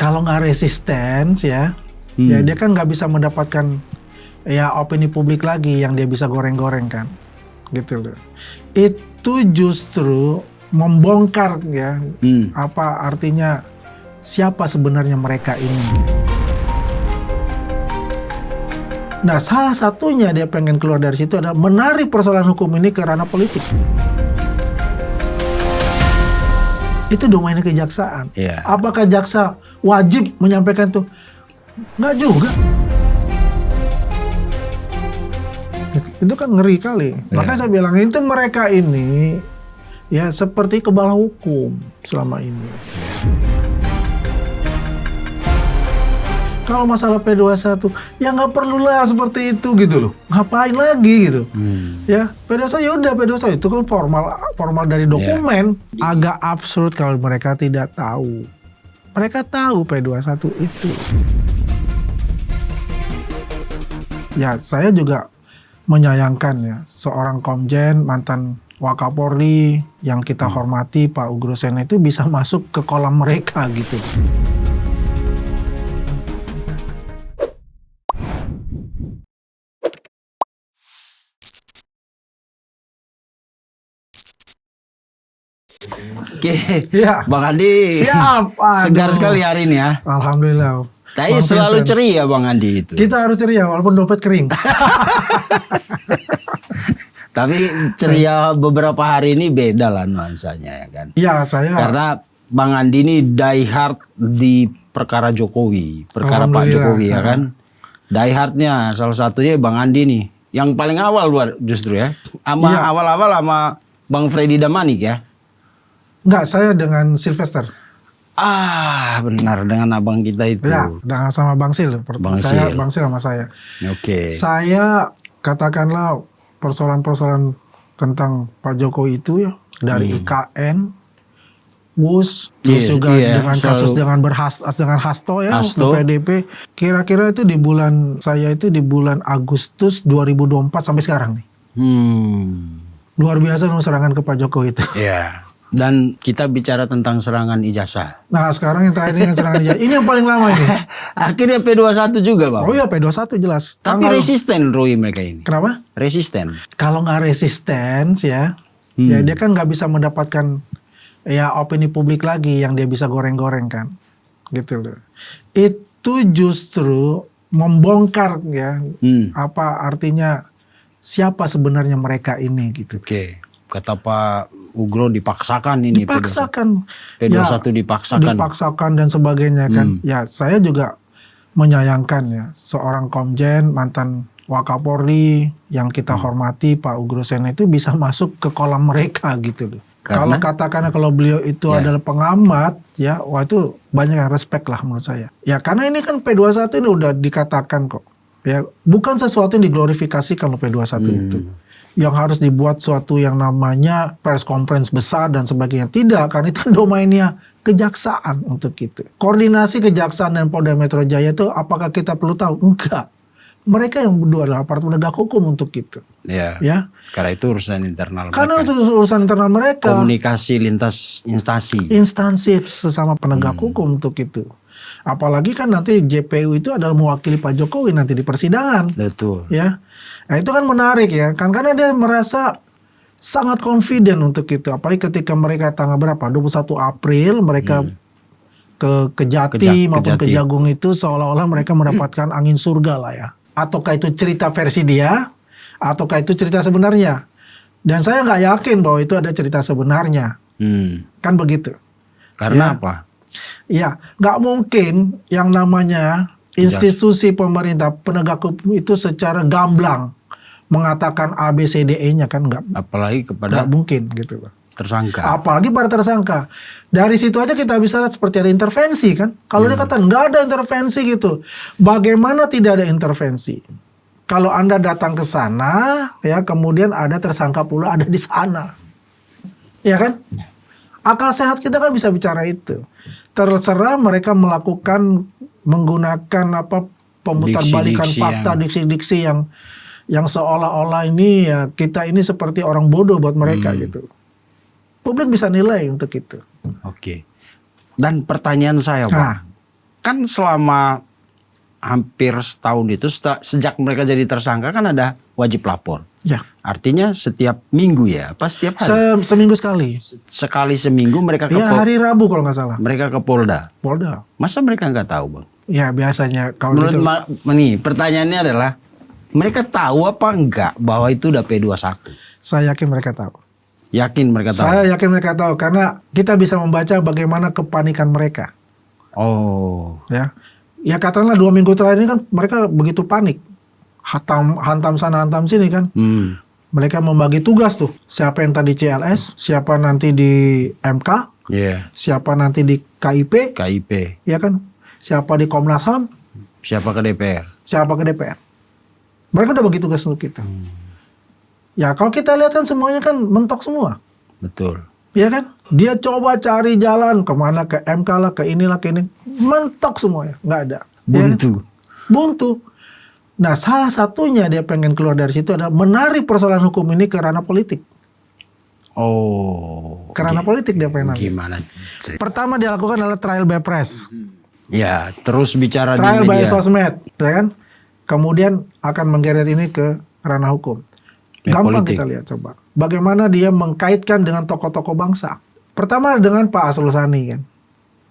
Kalau nggak resisten ya, ya dia kan nggak bisa mendapatkan ya opini publik lagi yang dia bisa goreng-goreng kan, gitu loh. Itu justru membongkar ya, apa artinya siapa sebenarnya mereka ini. Nah, salah satunya dia pengen keluar dari situ adalah menarik persoalan hukum ini ke ranah politik. Itu domainnya kejaksaan. Yeah. Apakah jaksa wajib menyampaikan tuh? Nggak juga. Itu kan ngeri kali. Yeah. Makanya saya bilang itu mereka ini ya seperti kebal hukum selama ini. Kalau masalah P21, ya nggak perlulah seperti itu gitu loh. Ngapain lagi gitu. Ya, P21 ya udah P21 itu kan formal dari dokumen. Agak absurd kalau mereka tidak tahu. Mereka tahu P21 itu. Ya, saya juga menyayangkan ya seorang komjen mantan Wakapolri yang kita hormati Pak Ugrosena itu bisa masuk ke kolam mereka gitu. Oke, Ya. Bang Andi. Siap. Segar Aduh. sekali hari ini ya. Alhamdulillah. Tapi Bang selalu Vincent. ceria Bang Andi itu. Kita harus ceria walaupun dompet kering. Tapi ceria beberapa hari ini beda lah nuansanya ya kan. Iya, saya. Karena Bang Andi ini die hard di perkara Jokowi, perkara Pak Alhamdulillah. Jokowi ya kan. Die hardnya salah satunya Bang Andi nih. Yang paling awal justru ya. Iya. Awal-awal sama Bang Freddy Damanik ya. Enggak, saya dengan Sylvester. Ah, benar dengan abang kita itu. Ya, dengan sama Bang Sil. Bang Saya, Sil. Bang Sil sama saya. Oke. Saya katakanlah persoalan-persoalan tentang Pak Jokowi itu ya dari IKN, WUS, terus juga dengan kasus dengan Hasto ya, Hasto. PDP. Kira-kira itu di bulan Agustus 2024 sampai sekarang nih. Luar biasa serangan ke Pak Jokowi itu. Iya. Dan kita bicara tentang serangan ijazah. Nah, sekarang yang terakhir ini serangan ijazah. Ini yang paling lama ini. Akhirnya P21 juga, Bang. Oh iya, P21 jelas. Tapi resisten Roy mereka ini. Kenapa? Resisten. Kalau nggak resisten ya, ya dia kan nggak bisa mendapatkan ya opini publik lagi yang dia bisa goreng-goreng kan, gitu loh. Itu justru membongkar ya, apa artinya siapa sebenarnya mereka ini gitu. Oke. Kata Pak Ugro dipaksakan ini. Dipaksakan. P21 dipaksakan. Dipaksakan dan sebagainya kan. Ya, saya juga menyayangkan ya seorang komjen mantan Wakapolri yang kita hormati Pak Ugrosena itu bisa masuk ke kolam mereka gitu loh. Kalau katakanlah kalau beliau itu adalah pengamat ya, wah itu banyak yang respect lah menurut saya. Ya karena ini kan P21 ini udah dikatakan kok. Ya bukan sesuatu yang diglorifikasi kalau P21 itu. Yang harus dibuat suatu yang namanya press conference besar dan sebagainya. Tidak, karena itu domainnya kejaksaan untuk itu. Koordinasi kejaksaan dan Polda Metro Jaya itu apakah kita perlu tahu? Enggak. Mereka yang berdua adalah aparat penegak hukum untuk itu. Ya. Karena itu urusan internal mereka. Karena itu urusan internal mereka. Komunikasi lintas instansi. Instansi sesama penegak hukum untuk itu. Apalagi kan nanti JPU itu adalah mewakili Pak Jokowi nanti di persidangan. Betul. Ya. Nah itu kan menarik ya, kan karena dia merasa sangat confident untuk itu. Apalagi ketika mereka tanggal berapa? 21 April mereka ke Kejati maupun ke Jagung itu seolah-olah mereka mendapatkan angin surga lah ya. Ataukah itu cerita versi dia, ataukah itu cerita sebenarnya? Dan saya nggak yakin bahwa itu ada cerita sebenarnya. Kan begitu. Karena apa? Ya, nggak mungkin yang namanya institusi pemerintah penegak hukum itu secara gamblang mengatakan A, B, C, D, E-nya kan nggak. Apalagi kepada nggak mungkin gitu loh. Tersangka. Apalagi pada tersangka. Dari situ aja kita bisa lihat seperti ada intervensi kan. Kalau dia kata nggak ada intervensi gitu. Bagaimana tidak ada intervensi? Kalau Anda datang ke sana, ya kemudian ada tersangka pula ada di sana. Ya kan? Akal sehat kita kan bisa bicara itu. Terserah mereka menggunakan apa pemutarbalikan fakta, diksi-diksi yang seolah-olah ini ya kita ini seperti orang bodoh buat mereka gitu. Publik bisa nilai untuk itu. Oke. Dan pertanyaan saya, Pak. kan selama hampir setahun itu sejak mereka jadi tersangka kan ada wajib lapor. Ya. Artinya setiap minggu ya, apa setiap hari? Seminggu sekali. Sekali seminggu mereka ke Ya hari Rabu kalau nggak salah. mereka ke Polda. Polda. Masa mereka nggak tahu, Bang? Ya biasanya kalau Menurut gitu. nih, pertanyaannya adalah mereka tahu apa enggak bahwa itu udah P21? Saya yakin mereka tahu. Yakin mereka tahu? Saya yakin mereka tahu karena kita bisa membaca bagaimana kepanikan mereka. Oh. Ya katakanlah 2 minggu terakhir ini kan mereka begitu panik. Hantam sana hantam sini kan. Mereka membagi tugas tuh. Siapa yang tadi CLS, siapa nanti di MK, Iya. siapa nanti di KIP, KIP. ya kan? Siapa di Komnas HAM, Siapa ke DPR? siapa ke DPR. Mereka udah bagi tugas untuk kita. Ya kalau kita lihat kan semuanya kan mentok semua. Betul. Ya kan? Dia coba cari jalan kemana, ke MK lah, ke inilah, ke ini. Mentok semuanya, nggak ada. Buntu. Buntu. Nah salah satunya dia pengen keluar dari situ adalah menarik persoalan hukum ini ke ranah politik. Oh. Ke ranah politik dia pengen ambil. Gimana? Pertama dia lakukan adalah trial by press. Ya, terus bicara Trial di by media. sosmed. Ya kan? Kemudian akan menggeret ini ke ranah hukum. Ya, Gampang politik. kita lihat coba. Bagaimana dia mengkaitkan dengan tokoh-tokoh bangsa. Pertama dengan Pak Asrul Sani kan.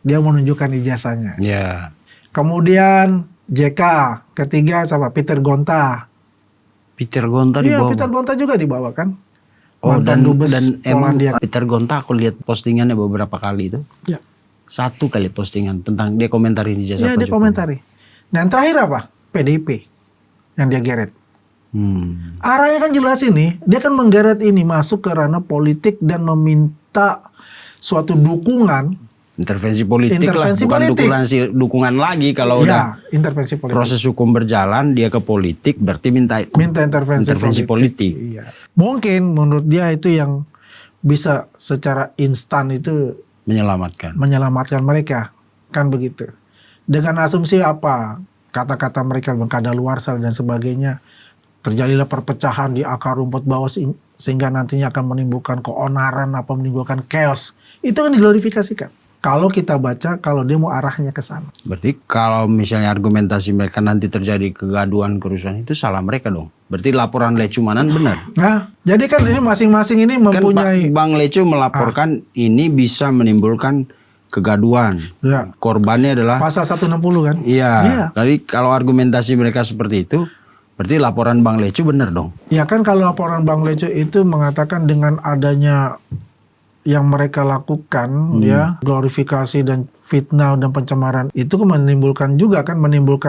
Dia menunjukkan ijazahnya. Ya. Kemudian JK, ketiga sama Peter Gonta. Peter Gonta Iya, dibawa. Peter Gonta juga dibawa kan. Oh, Mantan dan dubes emang Polandia. Peter Gonta aku lihat postingannya beberapa kali itu. Ya, Satu kali postingan tentang dia komentarin ijazah ya Pak dia Jokowi. komentari. Dan terakhir apa? PDIP yang dia geret. Arahnya kan jelas ini, dia kan menggeret ini masuk ke ranah politik dan meminta suatu dukungan. Intervensi politik Intervensi lah, bukan politik. dukungan lagi kalau udah Ya, intervensi politik. proses hukum berjalan dia ke politik berarti minta intervensi politik. Iya. Mungkin menurut dia itu yang bisa secara instan itu menyelamatkan mereka, kan begitu. Dengan asumsi apa? Kata-kata mereka kadaluarsa dan sebagainya, terjadilah perpecahan di akar rumput bawah sehingga nantinya akan menimbulkan keonaran, menimbulkan chaos. Itu kan diglorifikasikan. Kalau kita baca, kalau dia mau arahnya ke sana. Berarti kalau misalnya argumentasi mereka nanti terjadi kegaduhan kerusuhan itu salah mereka dong. Berarti laporan Lecumanan benar. Nah, jadi kan ini masing-masing ini mempunyai Kan Bang Lecu melaporkan ini bisa menimbulkan kegaduhan. Ya. Korbannya adalah pasal 160 kan? Iya. Jadi kalau argumentasi mereka seperti itu, berarti laporan Bang Lecu benar dong. Ya kan kalau laporan Bang Leco itu mengatakan dengan adanya yang mereka lakukan ya glorifikasi dan fitnah dan pencemaran itu kan menimbulkan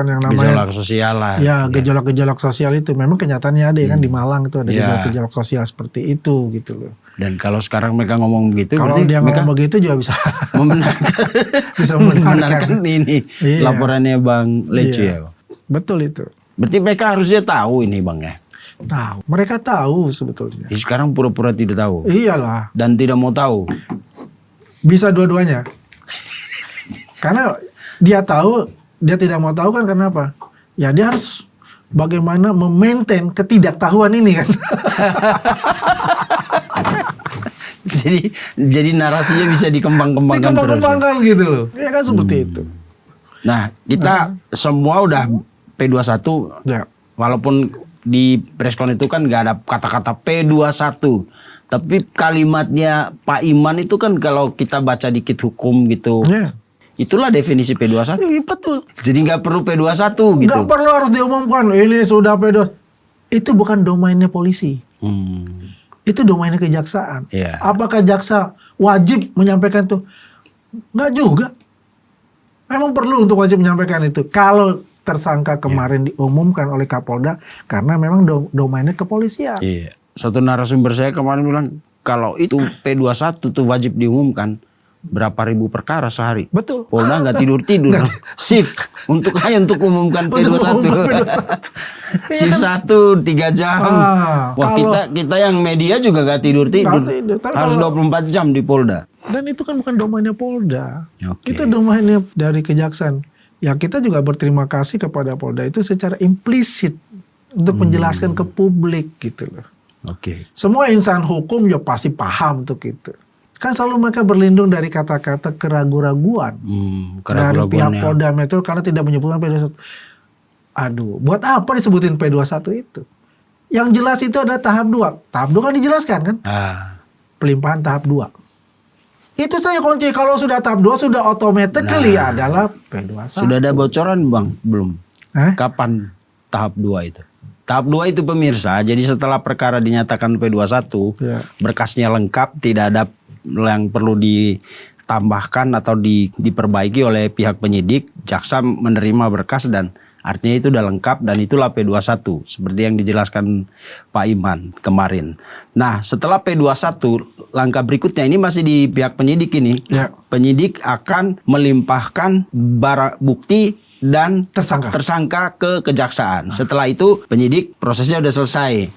yang namanya gejolak sosial lah. ya gejolak-gejolak sosial itu memang kenyataannya ada ya kan di Malang itu ada gejolak-gejolak sosial seperti itu gitu loh. Dan kalau sekarang mereka ngomong begitu, Kalau berarti dia mereka ngomong begitu juga bisa membenarkan, bisa membenarkan ini Iya. laporannya Bang Lecu Iya. ya. Betul itu. Berarti mereka harusnya tahu ini Bang ya. Tahu. Mereka tahu sebetulnya. Jadi sekarang pura-pura tidak tahu Iyalah. dan tidak mau tahu. Bisa dua-duanya. Karena dia tahu, dia tidak mau tahu kan kenapa? Ya dia harus bagaimana memaintain ketidaktahuan ini kan. jadi narasinya bisa dikembang-kembangkan terus. Dikembang-kembangkan gitu loh. Ya kan seperti itu. Nah, kita semua udah P21 Ya. walaupun di preskon itu kan nggak ada kata-kata P21. Tapi kalimatnya Pak Iman itu kan kalau kita baca dikit hukum gitu. Ya. Itulah definisi P21. Iya, betul. Jadi nggak perlu P21 gitu. Nggak perlu harus diumumkan ini sudah P2. Itu bukan domainnya polisi. Itu domainnya kejaksaan. Iya. Apakah jaksa wajib menyampaikan itu? Nggak juga. Memang perlu untuk wajib menyampaikan itu. Kalau tersangka kemarin diumumkan oleh Kapolda karena memang domainnya kepolisian. Iya. Satu narasumber saya kemarin bilang kalau itu P21 tuh wajib diumumkan berapa ribu perkara sehari. Betul. Polda nggak tidur shift hanya untuk umumkan P21. Shift 1 3 jam. Wah kita yang media juga nggak tidur. Harus 24 jam di Polda. Dan itu kan bukan domainnya Polda. Oke. Itu domainnya dari kejaksaan. Ya kita juga berterima kasih kepada Polda itu secara implisit untuk menjelaskan ke publik gitu loh. Oke. Semua insan hukum ya pasti paham untuk itu. Kan selalu mereka berlindung dari kata-kata keraguan-raguan dari pihak Polda Metro karena tidak menyebutkan P21. Aduh, buat apa disebutin P21 itu? Yang jelas itu ada tahap 2. Tahap 2 kan dijelaskan kan? Pelimpahan tahap 2. Itu saya kunci. Kalau sudah tahap 2 sudah automatically adalah P21. Sudah ada bocoran Bang? Belum. Kapan tahap 2 itu? Tahap 2 itu pemirsa, jadi setelah perkara dinyatakan P21, berkasnya lengkap, tidak ada yang perlu ditambahkan atau diperbaiki oleh pihak penyidik, jaksa menerima berkas dan artinya itu udah lengkap dan itulah P21 seperti yang dijelaskan Pak Iman kemarin. Nah, setelah P21 langkah berikutnya ini masih di pihak penyidik ini. Penyidik akan melimpahkan barang bukti dan tersangka ke kejaksaan. Setelah itu penyidik prosesnya udah selesai.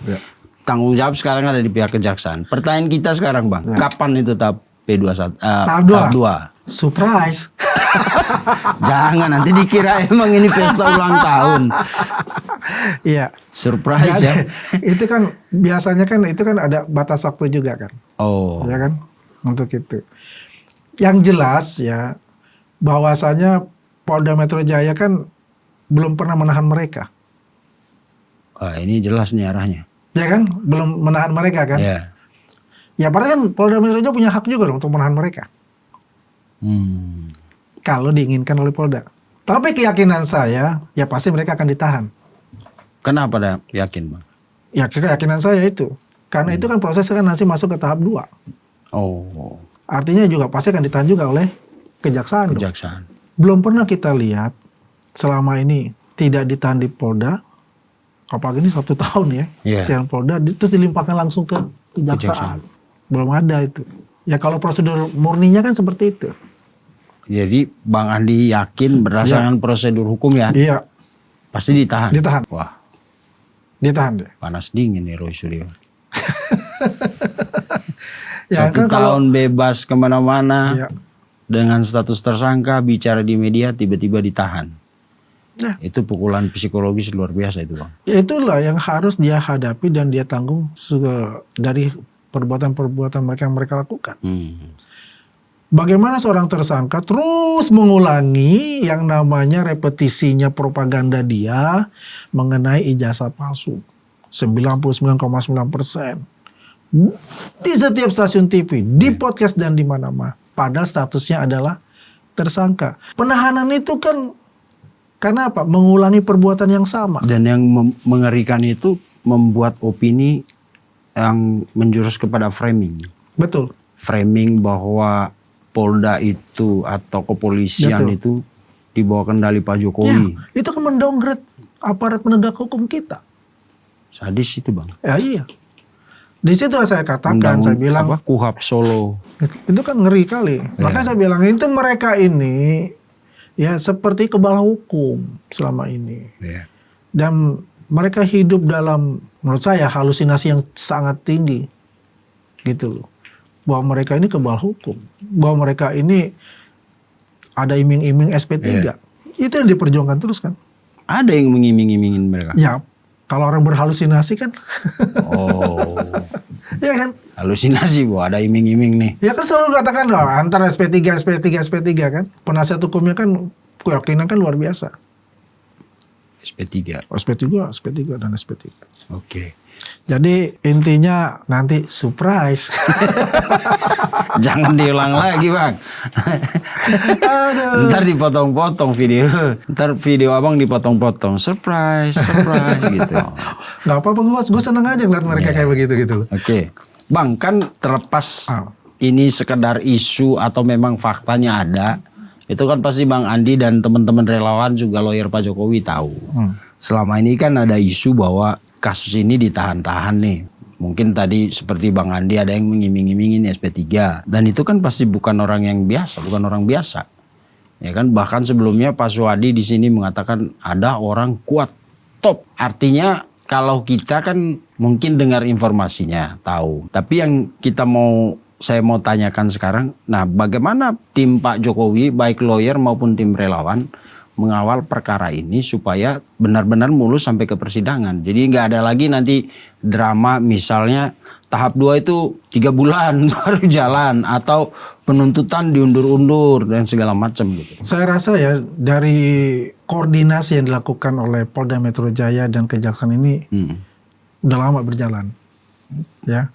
Tanggung jawab sekarang ada di pihak kejaksaan. Pertanyaan kita sekarang Bang, kapan itu tahap P21? Tahap 2. Surprise. Jangan nanti dikira emang ini pesta ulang tahun. Iya. Surprise ya. Itu kan biasanya kan itu kan ada batas waktu juga kan. Oh. Ya kan? Untuk itu. Yang jelas ya bahwasanya Polda Metro Jaya kan belum pernah menahan mereka. Wah, ini jelas nih arahnya. Ya kan? Belum menahan mereka kan? Iya. Ya padahal kan Polda Metro Jaya punya hak juga dong untuk menahan mereka. Kalau diinginkan oleh Polda. Tapi keyakinan saya, ya pasti mereka akan ditahan. Kenapa dah yakin Bang? Ya keyakinan saya itu. Karena itu kan prosesnya kan nanti masuk ke tahap 2. Oh. Artinya juga pasti akan ditahan juga oleh kejaksaan. Kejaksaan. Belum pernah kita lihat selama ini tidak ditahan di Polda. Apalagi ini 1 tahun ya. Ditahan Polda, terus dilimpahkan langsung ke kejaksaan. Belum ada itu. Ya kalau prosedur murninya kan seperti itu. Jadi Bang Andi yakin berdasarkan prosedur hukum ya? Iya. Pasti ditahan? Ditahan. Wah. Ditahan deh. Panas dingin nih Roy Suryo. Ya, 1 kan tahun bebas kemana-mana. Iya. Dengan status tersangka, bicara di media, tiba-tiba ditahan. Nah, itu pukulan psikologis luar biasa itu Bang. Itulah yang harus dia hadapi dan dia tanggung dari perbuatan-perbuatan mereka yang mereka lakukan. Bagaimana seorang tersangka terus mengulangi yang namanya repetisinya propaganda dia mengenai ijazah palsu 99,9%. Di setiap stasiun TV, di podcast dan di mana-mana. Padahal statusnya adalah tersangka. Penahanan itu kan karena apa? Mengulangi perbuatan yang sama. Dan yang mengerikan itu membuat opini yang menjurus kepada framing. Betul. Framing bahwa Polda itu atau kepolisian itu di bawah kendali Pak Jokowi. Ya, itu kan mendowngrade aparat penegak hukum kita. Sadis itu Bang. Ya iya. Di situ saya katakan, saya bilang KUHP Solo. Itu kan ngeri kali. Makanya saya bilang itu mereka ini ya seperti kebal hukum selama ini. Dan mereka hidup dalam menurut saya halusinasi yang sangat tinggi. Gitu loh. Bahwa mereka ini kebal hukum. Bahwa mereka ini ada iming-iming SP3. Itu yang diperjuangkan terus kan. Ada yang mengiming-imingin mereka? Ya, kalau orang berhalusinasi kan. Oh. Ya kan? Halusinasi Bu, ada iming-iming nih. Ya kan selalu katakan antara SP3, SP3 kan. Penasihat hukumnya kan keyakinan kan luar biasa. SP3. SP3 dan SP3. Oke. Jadi intinya nanti surprise. Jangan diulang lagi Bang. Ntar dipotong-potong video. Ntar video abang dipotong-potong. Surprise gitu. Gak apa-apa, gue seneng aja ngeliat mereka kayak begitu gitu loh. Oke. Bang, kan terlepas ini sekedar isu atau memang faktanya ada. Itu kan pasti Bang Andi dan teman-teman relawan juga lawyer Pak Jokowi tahu. Selama ini kan ada isu bahwa kasus ini ditahan-tahan nih. Mungkin tadi seperti Bang Andi ada yang mengiming-imingin SP3. Dan itu kan pasti bukan orang yang biasa, bukan orang biasa. Ya kan, bahkan sebelumnya Pak Suwadi di sini mengatakan ada orang kuat, top. Artinya kalau kita kan mungkin dengar informasinya, tahu. Tapi yang saya mau tanyakan sekarang, nah bagaimana tim Pak Jokowi, baik lawyer maupun tim relawan, mengawal perkara ini supaya benar-benar mulus sampai ke persidangan. Jadi nggak ada lagi nanti drama misalnya tahap 2 itu 3 bulan baru jalan atau penuntutan diundur-undur dan segala macam gitu. Saya rasa ya dari koordinasi yang dilakukan oleh Polda Metro Jaya dan Kejaksaan ini udah lama berjalan. Ya,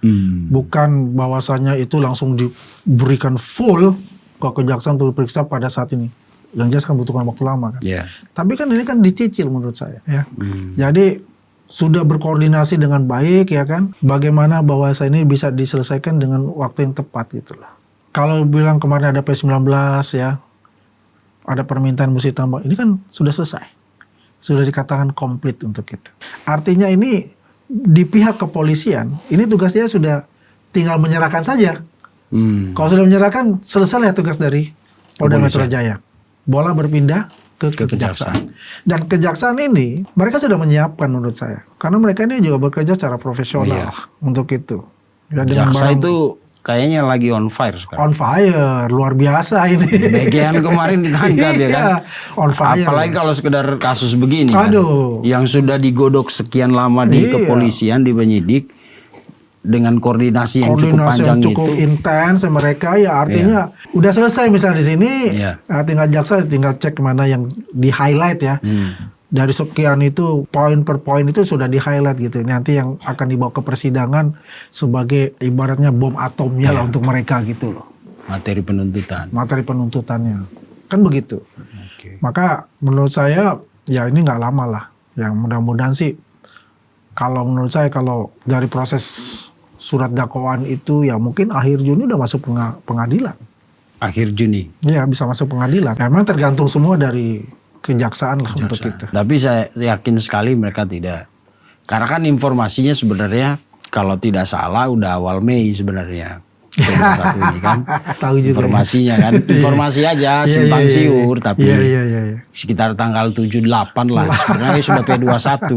bukan bahwasanya itu langsung diberikan full ke Kejaksaan untuk diperiksa pada saat ini. Yang jelas kan butuhkan waktu lama kan. Yeah. Tapi kan ini kan dicicil menurut saya ya. Jadi sudah berkoordinasi dengan baik ya kan. Bagaimana bahwasa ini bisa diselesaikan dengan waktu yang tepat gitu lah. Kalau bilang kemarin ada P19 ya, ada permintaan mesti tambah. Ini kan sudah selesai. Sudah dikatakan komplit untuk itu. Artinya ini di pihak kepolisian, ini tugasnya sudah tinggal menyerahkan saja. Kalau sudah menyerahkan, selesai ya tugas dari Polda Metro Jaya. Bola berpindah ke Kejaksaan. Dan Kejaksaan ini, mereka sudah menyiapkan menurut saya. Karena mereka ini juga bekerja secara profesional untuk itu. Ya, Jaksa itu kayaknya lagi on fire sekarang. On fire, luar biasa ini. Bagian kemarin ditangkap ya kan. On fire. Apalagi kalau sekedar kasus begini. Aduh. Kan? Yang sudah digodok sekian lama di kepolisian, di penyidik. Dengan koordinasi yang cukup panjang yang cukup intens mereka ya artinya udah selesai misalnya di sini tinggal jaksa tinggal cek mana yang di highlight ya dari sekian itu poin per poin itu sudah di highlight gitu nanti yang akan dibawa ke persidangan sebagai ibaratnya bom atomnya lah untuk mereka gitu loh materi penuntutannya kan begitu. Maka menurut saya ya ini nggak lama lah yang mudah-mudahan sih kalau menurut saya kalau dari proses surat dakwaan itu ya mungkin akhir Juni udah masuk pengadilan. Akhir Juni? Iya bisa masuk pengadilan. Memang tergantung semua dari kejaksaan lah untuk itu. Tapi saya yakin sekali mereka tidak. Karena kan informasinya sebenarnya kalau tidak salah udah awal Mei sebenarnya. Ini kan tahu juga informasinya kan informasi aja simpang siur tapi sekitar tanggal 7-8 lah sebenarnya sudah P21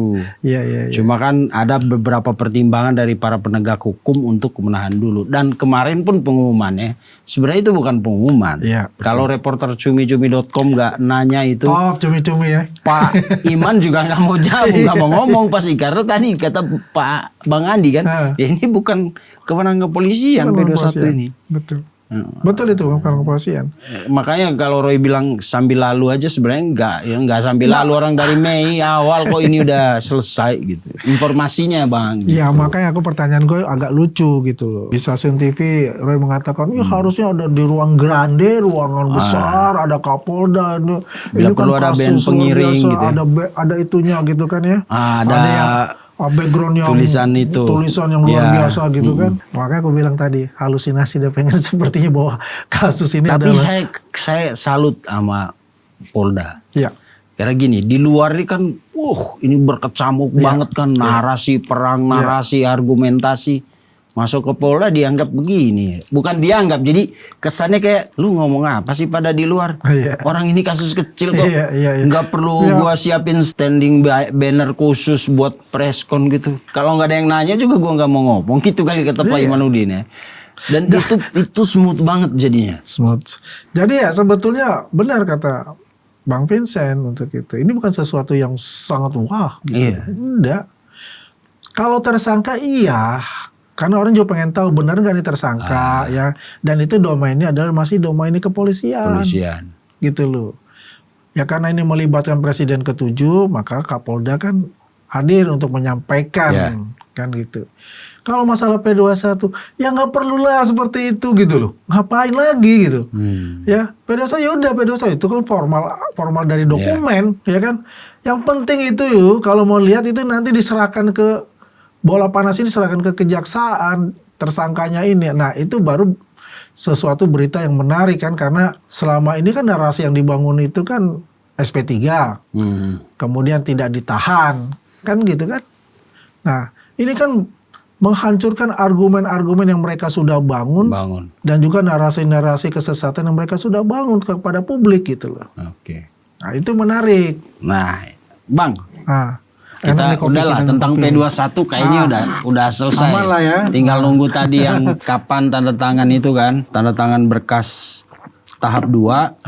cuma kan ada beberapa pertimbangan dari para penegak hukum untuk menahan dulu dan kemarin pun pengumumannya sebenarnya itu bukan pengumuman kalau reporter cumi-cumi.com nggak nanya itu cumi-cumi ya Pak Iman juga nggak mau jawab nggak mau ngomong pasti karena tadi kata Pak Bang Andi kan ya ini bukan kewenangan kepolisian P21 ini. Betul. Betul itu bukan kepolisian. Makanya kalau Roy bilang sambil lalu aja sebenarnya enggak sambil lalu orang dari Mei awal kok ini udah selesai gitu. Informasinya Bang. Gitu. Ya makanya aku pertanyaan gue agak lucu gitu loh. Di stasiun TV Roy mengatakan ya harusnya ada di ruang grande, ruangan besar, ada Kapolda. Bila perlu kan ada band pengiring biasa, gitu. Ada itunya gitu kan ya. Ada yang background yang tulisan yang luar biasa gitu kan. Makanya aku bilang tadi halusinasi dia pengen sepertinya bahwa kasus ini tapi adalah saya salut sama Polda. Iya. Karena gini, di luar ini kan ini berkecamuk banget kan narasi perang, narasi argumentasi. Masuk ke Polda dianggap begini. Bukan dianggap, jadi kesannya kayak lu ngomong apa sih pada di luar? Orang ini kasus kecil kok. Nggak perlu gua siapin standing banner khusus buat preskon gitu. Kalau nggak ada yang nanya juga gua nggak mau ngomong gitu kali kata Pak Imanudin ya. Dan itu smooth banget jadinya. Smooth. Jadi ya sebetulnya benar kata Bang Vincent untuk itu. Ini bukan sesuatu yang sangat wah gitu. Enggak. Kalau tersangka karena orang juga pengen tahu benar nggak ini tersangka ya, dan itu domainnya adalah masih domain kepolisian. Gitu loh. Ya karena ini melibatkan Presiden ke-7, maka Kapolda kan hadir untuk menyampaikan kan gitu. Kalau masalah P21 ya nggak perlulah seperti itu gitu loh. Ngapain lagi gitu. Ya P21 ya udah P21 itu kan formal dari dokumen ya kan. Yang penting itu kalau mau lihat itu nanti diserahkan ke bola panas ini diserahkan ke kejaksaan tersangkanya ini. Nah itu baru sesuatu berita yang menarik kan karena selama ini kan narasi yang dibangun itu kan SP3 kemudian tidak ditahan kan gitu kan. Nah ini kan menghancurkan argumen-argumen yang mereka sudah bangun. Dan juga narasi-narasi kesesatan yang mereka sudah bangun kepada publik gitu loh. Nah itu menarik. Nah Bang kita udahlah tentang P21 kayaknya udah selesai. Tinggal nunggu tadi yang kapan tanda tangan itu kan, tanda tangan berkas tahap 2.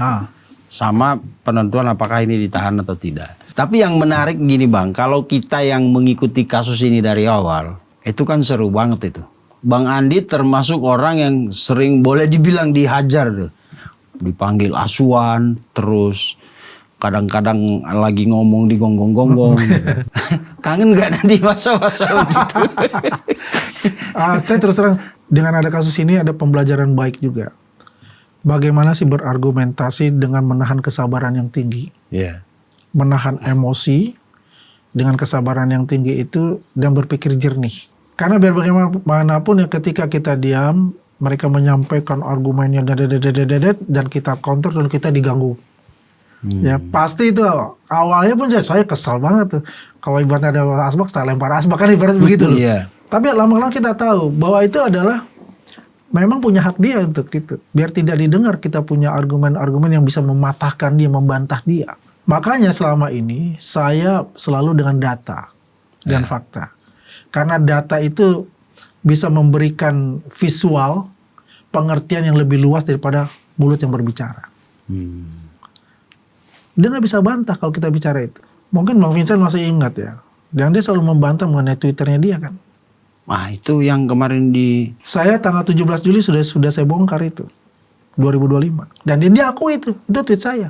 sama penentuan apakah ini ditahan atau tidak. Tapi yang menarik gini Bang, kalau kita yang mengikuti kasus ini dari awal, itu kan seru banget itu. Bang Andi termasuk orang yang sering boleh dibilang dihajar tuh. Dipanggil asuhan, terus kadang-kadang lagi ngomong di gonggong-gonggong. Gitu. Kangen gak nanti masa-masa gitu? Saya terus terang dengan ada kasus ini ada pembelajaran baik juga. Bagaimana sih berargumentasi dengan menahan kesabaran yang tinggi, menahan emosi dengan kesabaran yang tinggi itu dan berpikir jernih. Karena biar bagaimanapun ya ketika kita diam, mereka menyampaikan argumennya dan kita counter dan kita diganggu. Ya pasti itu awalnya pun saya kesal banget tuh. Kalau ibaratnya ada asbak, kita lempar asbak kan ibarat begitu. Tapi lama-lama kita tahu bahwa itu adalah memang punya hak dia untuk itu. Biar tidak didengar kita punya argumen-argumen yang bisa mematahkan dia, membantah dia. Makanya selama ini saya selalu dengan data dan fakta. Karena data itu bisa memberikan visual pengertian yang lebih luas daripada mulut yang berbicara. Dia nggak bisa bantah kalau kita bicara itu. Mungkin Bang Vincent masih ingat ya. Dan dia selalu membantah mengenai Twitternya dia kan. Wah itu yang kemarin Saya tanggal 17 Juli sudah saya bongkar itu. 2025. Dan dia akui itu. Itu tweet saya.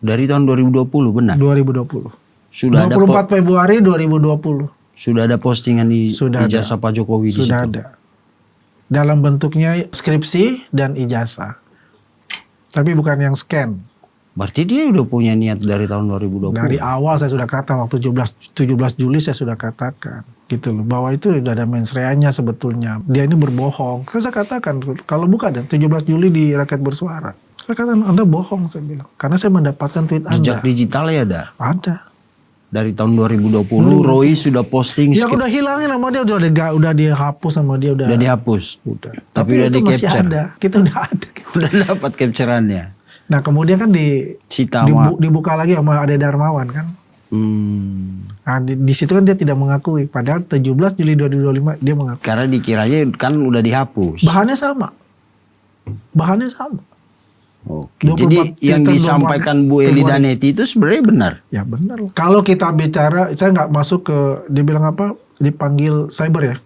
Dari tahun 2020 benar? 2020. Sudah 24 Februari 2020. Sudah ada postingan di ijazah Pak Jokowi di situ? Sudah ada. Dalam bentuknya skripsi dan ijazah. Tapi bukan yang scan. Berarti dia udah punya niat dari tahun 2020. Dari awal saya sudah katakan waktu 17 Juli saya sudah katakan gitu loh bahwa itu udah ada mens reanya sebetulnya. Dia ini berbohong. Saya katakan kalau buka dan 17 Juli di Rakyat Bersuara. Saya katakan Anda bohong saya bilang. Karena saya mendapatkan tweet Anda. Jejak digitalnya ada? Ada. Dari tahun 2020 Roy sudah posting. Ya udah hilangin sama dia udah dihapus sama dia udah. Udah dihapus. Udah. Tapi udah di capture. Masih ada. Kita udah ada. Udah dapat capturannya. Nah kemudian kan dibuka lagi sama Ade Darmawan kan. Nah di situ kan dia tidak mengakui. Padahal 17 Juli 2025 dia mengakui. Karena dikiranya kan udah dihapus. Bahannya sama. Oke. Jadi yang disampaikan Bu Eli Daneti itu sebenarnya benar? Ya benar. Kalau kita bicara, saya nggak masuk ke, dia bilang apa? Dipanggil cyber ya?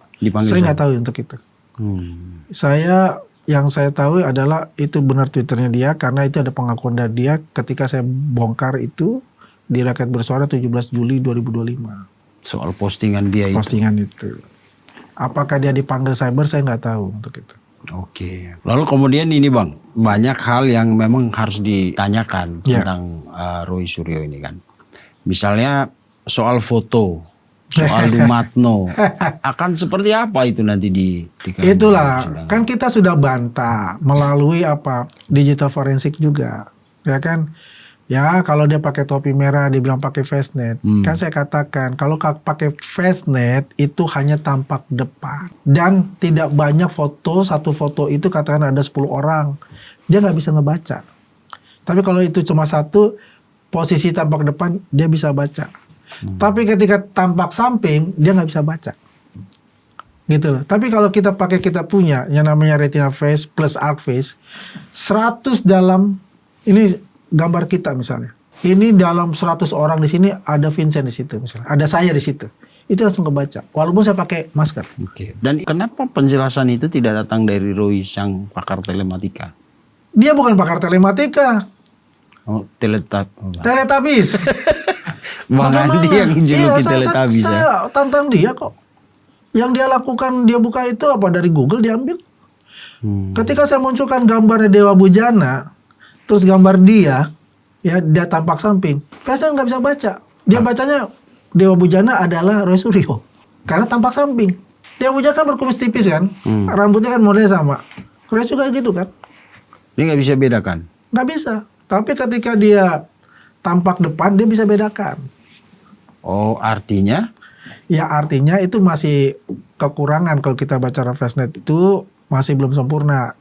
Saya nggak tahu untuk itu. Yang saya tahu adalah itu benar Twitternya dia karena itu ada pengakuan dari dia ketika saya bongkar itu di Rakyat Bersuara 17 Juli 2025. Soal postingan dia Postingan itu. Apakah dia dipanggil cyber saya nggak tahu untuk itu. Oke. Lalu kemudian ini Bang, banyak hal yang memang harus ditanyakan tentang Roy Suryo ini kan. Misalnya soal foto. Soal Dumatno akan seperti apa itu nanti itulah kan kita sudah bantah melalui digital forensik juga ya kan ya kalau dia pakai topi merah dibilang pakai fastnet kan saya katakan kalau pakai fastnet itu hanya tampak depan dan tidak banyak satu foto itu katakan ada 10 orang dia nggak bisa ngebaca tapi kalau itu cuma satu posisi tampak depan dia bisa baca. Tapi ketika tampak samping dia nggak bisa baca, gitu loh. Tapi kalau kita punya yang namanya retina face plus arc face, 100 dalam ini gambar kita misalnya, ini dalam 100 orang di sini ada Vincent di situ misalnya, ada saya di situ, itu langsung kebaca, walaupun saya pakai masker. Oke. Dan kenapa penjelasan itu tidak datang dari Roy sang pakar telematika? Dia bukan pakar telematika. Oh, teletabis. Bang Andi yang juluki teletabis ya. Saya tantang dia kok. Yang dia lakukan dia buka itu apa dari Google diambil. Ketika saya munculkan gambarnya Dewa Bujana, terus gambar dia tampak samping. Saya nggak bisa baca. Dia bacanya Dewa Bujana adalah Roy Suryo karena tampak samping. Dewa Bujana kan berkumis tipis kan, rambutnya kan modelnya sama. Roy juga gitu kan. Dia nggak bisa bedakan. Nggak bisa. Tapi ketika dia tampak depan dia bisa bedakan. Oh, artinya? Ya artinya itu masih kekurangan kalau kita baca fastnet itu masih belum sempurna.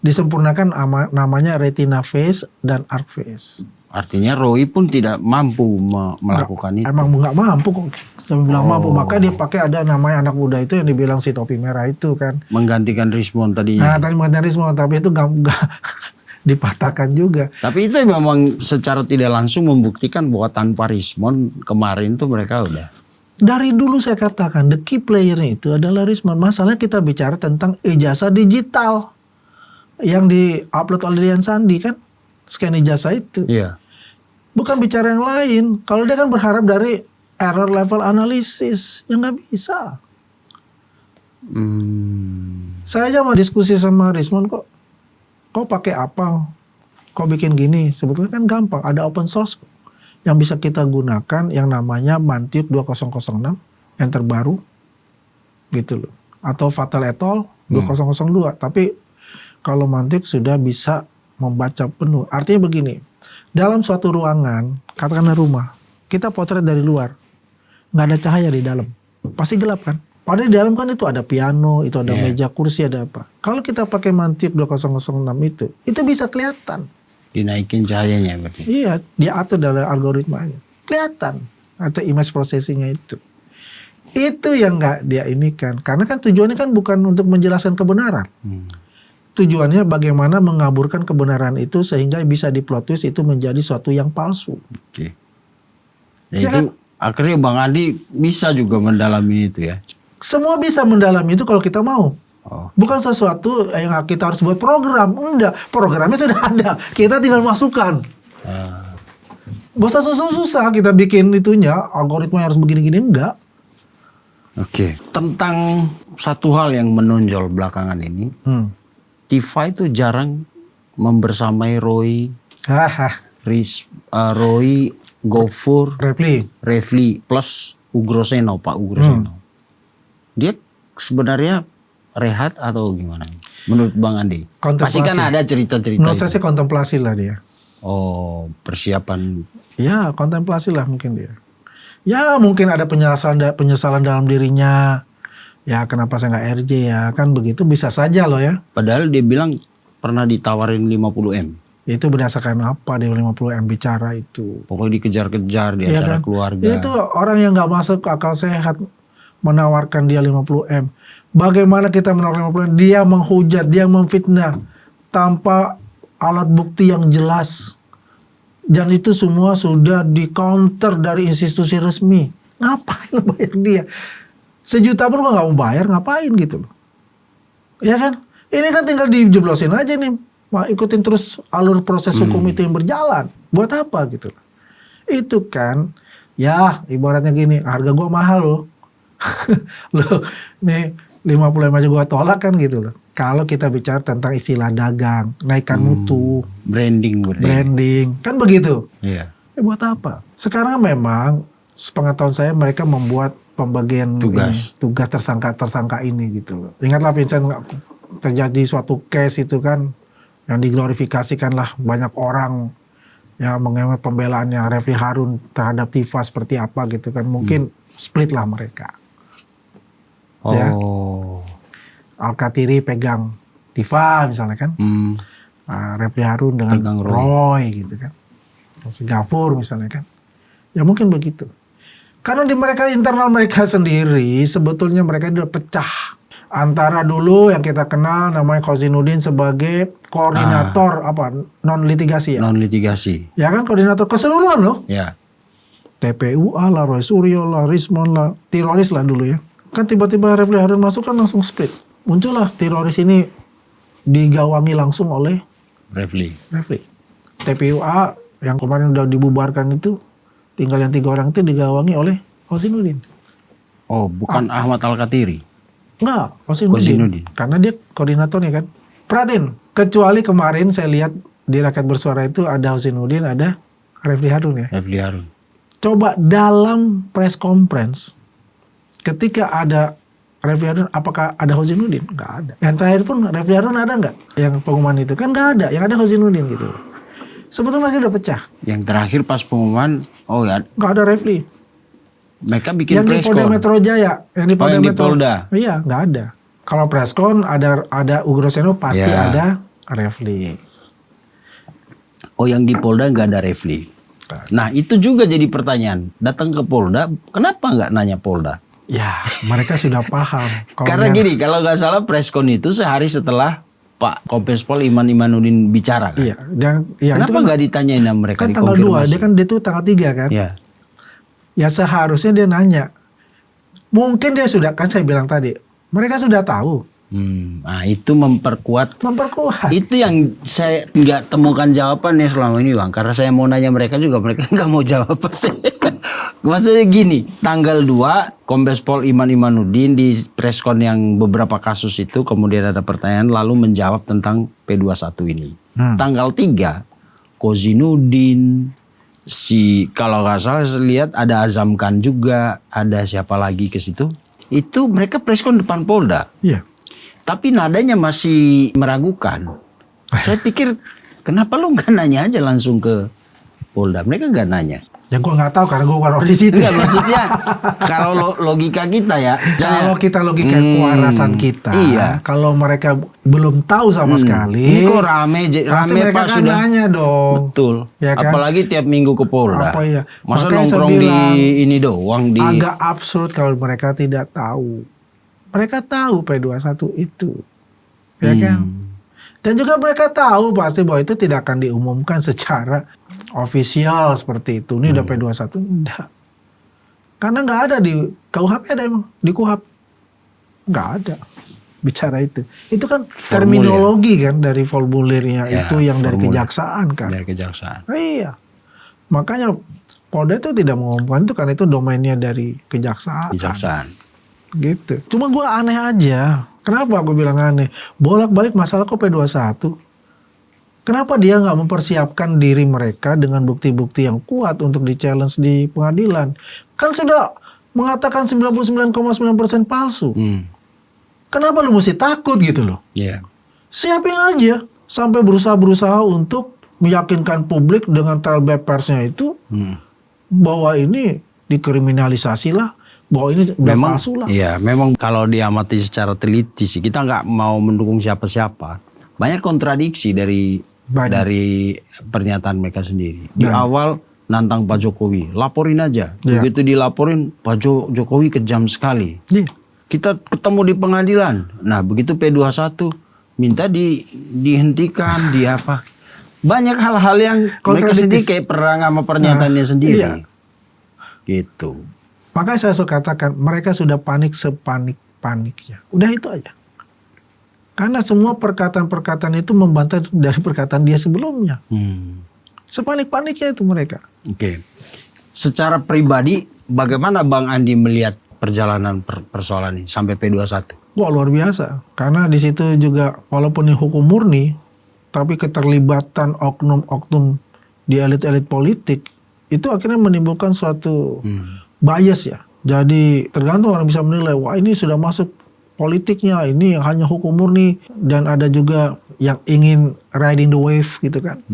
Disempurnakan namanya retina face dan arc face. Artinya Roy pun tidak mampu melakukan itu. Emang nggak mampu kok. Saya bilang mampu. Maka dia pakai ada namanya anak muda itu yang dibilang si topi merah itu kan. Menggantikan Rismon tadinya. Nah tadi menggantikan Rismon tapi itu dipatahkan juga. Tapi itu memang secara tidak langsung membuktikan bahwa tanpa Rismond kemarin tuh mereka udah. Dari dulu saya katakan the key player itu adalah Rismond. Masalahnya kita bicara tentang ijazah digital yang di-upload oleh Dian Sandi kan, scan ijazah itu. Iya. Bukan bicara yang lain. Kalau dia kan berharap dari error level analisis, ya nggak bisa. Saya aja mau diskusi sama Rismond kok pakai apa? Kok bikin gini? Sebetulnya kan gampang. Ada open source yang bisa kita gunakan yang namanya Mantiq 2006 yang terbaru gitu loh. Atau Fatal et al 2002. Tapi kalau Mantiq sudah bisa membaca penuh. Artinya begini. Dalam suatu ruangan, katakanlah rumah, kita potret dari luar. Nggak ada cahaya di dalam. Pasti gelap kan? Padahal di dalam kan itu ada piano, itu ada meja, kursi, ada apa. Kalau kita pakai Mantiq 2006 itu bisa kelihatan. Dinaikin cahayanya berarti. Iya, dia atur dalam algoritmanya. Kelihatan. Atau image processingnya itu. Itu yang nggak dia ini kan. Karena kan tujuannya kan bukan untuk menjelaskan kebenaran. Tujuannya bagaimana mengaburkan kebenaran itu sehingga bisa di-plot twist itu menjadi suatu yang palsu. Oke. Ya itu akhirnya Bang Andi bisa juga mendalami itu ya. Semua bisa mendalami itu kalau kita mau. Bukan sesuatu yang kita harus buat program. Enggak, programnya sudah ada. Kita tinggal masukkan. Gak usah susah-susah kita bikin itunya. Algoritma harus begini-gini, enggak. Oke. Tentang satu hal yang menonjol belakangan ini. Tifa itu jarang membersamai Roy, Roy, Gofur, Refli plus Ugroseno, Pak Ugroseno. Dia sebenarnya rehat atau gimana? Menurut Bang Andi? Pasti kan ada cerita-cerita. Menurut saya sih kontemplasi lah dia. Oh, persiapan. Ya, kontemplasi lah mungkin dia. Ya, mungkin ada penyesalan dalam dirinya. Ya, kenapa saya nggak RJ ya? Kan begitu bisa saja loh ya. Padahal dia bilang pernah ditawarin 50M. Itu berdasarkan apa dia 50M bicara itu? Pokoknya dikejar-kejar di acara keluarga. Itu orang yang nggak masuk akal sehat menawarkan dia 50M. Bagaimana kita menawarkan 50M? Dia menghujat, dia memfitnah tanpa alat bukti yang jelas. Dan itu semua sudah di-counter dari institusi resmi. Ngapain lo bayar dia? Sejuta pun nggak mau bayar, ngapain gitu loh. Ya kan? Ini kan tinggal dijeblosin aja nih. Ikutin terus alur proses hukum itu yang berjalan. Buat apa gitu loh. Itu kan, ya ibaratnya gini, harga gua mahal loh. Loh, nih 50M aja gua tolak kan gitu loh. Kalau kita bicara tentang istilah dagang, naikkan mutu, branding, kan begitu. Iya. Buat apa? Sekarang memang sepengetahuan saya mereka membuat pembagian tugas tersangka ini gitu loh. Ingatlah Vincent, terjadi suatu case itu kan yang diglorifikasikan lah banyak orang yang mengemat pembelaannya Refli Harun terhadap Tifa seperti apa gitu kan. Mungkin split lah mereka. Ya. Al-Katiri pegang Tifa misalnya kan. Refli Harun dengan Roy gitu kan. Singapura misalnya kan. Ya mungkin begitu. Karena di mereka internal mereka sendiri sebetulnya mereka sudah pecah. Antara dulu yang kita kenal namanya Khozinuddin sebagai koordinator non litigasi ya. Non litigasi. Ya kan, koordinator keseluruhan loh. Ya. TPUA lah, Roy Suryo lah, Rismond lah, teroris lah dulu ya. Kan tiba-tiba Refli Harun masuk kan langsung split. Muncullah teroris ini digawangi langsung oleh Refli. TPUA yang kemarin udah dibubarkan itu tinggal yang 3 orang itu digawangi oleh Khozinuddin. Oh, bukan Ahmad Al-Katiri. Enggak, Khozinuddin. Karena dia koordinatornya kan. Perhatiin, kecuali kemarin saya lihat di Rakyat Bersuara itu ada Khozinuddin, ada Refli Harun ya. Refli Harun. Coba dalam press conference ketika ada Refli Harun, apakah ada Khozinuddin? Enggak ada. Yang terakhir pun Refli Harun ada enggak? Yang pengumuman itu kan enggak ada. Yang ada Khozinuddin gitu. Sebetulnya mereka udah pecah. Yang terakhir pas pengumuman, enggak ada Refli. Mereka bikin yang di Polda Metro Jaya, yang di Polda Metro. Iya, enggak ada. Kalau preskon ada Ugroseno pasti ada Refli. Oh, yang di Polda enggak ada Refli. Nah, itu juga jadi pertanyaan. Datang ke Polda, kenapa enggak nanya Polda? Ya, mereka sudah paham. Karena gini, kalau nggak salah preskon itu sehari setelah Pak Kombes Pol Iman Imanuddin bicara kan? Iya. Dan ya kenapa nggak ditanyain sama mereka? Kan tanggal 2, dia tuh tanggal 3 kan? Iya. Ya seharusnya dia nanya. Mungkin dia sudah, kan saya bilang tadi, mereka sudah tahu. Nah itu memperkuat. Itu yang saya nggak temukan jawabannya selama ini Bang. Karena saya mau nanya mereka juga, mereka nggak mau jawab. Maksudnya gini, tanggal 2 Kombes Pol Iman Imanuddin di preskon yang beberapa kasus itu kemudian ada pertanyaan lalu menjawab tentang P21 ini. Tanggal 3 Kozinudin, kalau nggak salah saya lihat ada Azam Khan juga, ada siapa lagi ke situ. Itu mereka preskon depan Polda. Iya. Tapi nadanya masih meragukan. Saya pikir kenapa lu nggak nanya aja langsung ke Polda? Mereka nggak nanya. Ya gue nggak tahu karena gue bukan di situ. Enggak, maksudnya kalau logika kita ya. Kalau kita logika kewarasan kita. Iya. Kalau mereka belum tahu sama sekali. Ini kok rame mereka Pak kan sudah nanya dong. Betul. Ya kan? Apalagi tiap minggu ke Polda. Apa ya? Masa makanya nongkrong di ini doang di. Agak absurd kalau mereka tidak tahu. Mereka tahu P21 itu. Ya kan? Dan juga mereka tahu pasti bahwa itu tidak akan diumumkan secara ofisial seperti itu. Ini udah P21. Enggak. Karena nggak ada di KUHP, ada emang. Di KUHP. Nggak ada. Bicara itu. Itu kan terminologi kan dari formulirnya ya, itu yang dari kejaksaan kan. Dari kejaksaan. Iya. Makanya Polda itu tidak mengumumkan itu kan itu domainnya dari kejaksaan. Kejaksaan. Gitu. Cuma gue aneh aja. Kenapa aku bilang aneh? Bolak-balik masalah kok P21. Kenapa dia nggak mempersiapkan diri mereka dengan bukti-bukti yang kuat untuk di-challenge di pengadilan? Kan sudah mengatakan 99,9% palsu. Kenapa lu mesti takut gitu loh? Yeah. Siapin aja. Sampai berusaha untuk meyakinkan publik dengan trial by persnya itu bahwa ini dikriminalisasi lah. Bahwa ini memang palsu lah. Iya, memang kalau diamati secara teliti sih kita nggak mau mendukung siapa-siapa. Banyak kontradiksi dari pernyataan mereka sendiri. Di awal nantang Pak Jokowi, laporin aja. Begitu dilaporin Pak Jokowi kejam sekali. Kita ketemu di pengadilan. Nah, begitu P21 minta dihentikan, di apa? Banyak hal-hal yang mereka sendiri kayak perang sama pernyataannya sendiri. Iya. Gitu. Makanya saya suka katakan mereka sudah panik sepanik-paniknya. Udah itu aja. Karena semua perkataan-perkataan itu membantah dari perkataan dia sebelumnya. Sepanik-paniknya itu mereka. Oke. Secara pribadi bagaimana Bang Andi melihat perjalanan persoalan ini sampai P21? Wah, luar biasa. Karena di situ juga walaupun ini hukum murni, tapi keterlibatan oknum-oknum di elit-elit politik itu akhirnya menimbulkan suatu bias ya. Jadi tergantung orang bisa menilai, wah ini sudah masuk politiknya, ini hanya hukum murni. Dan ada juga yang ingin riding the wave gitu kan.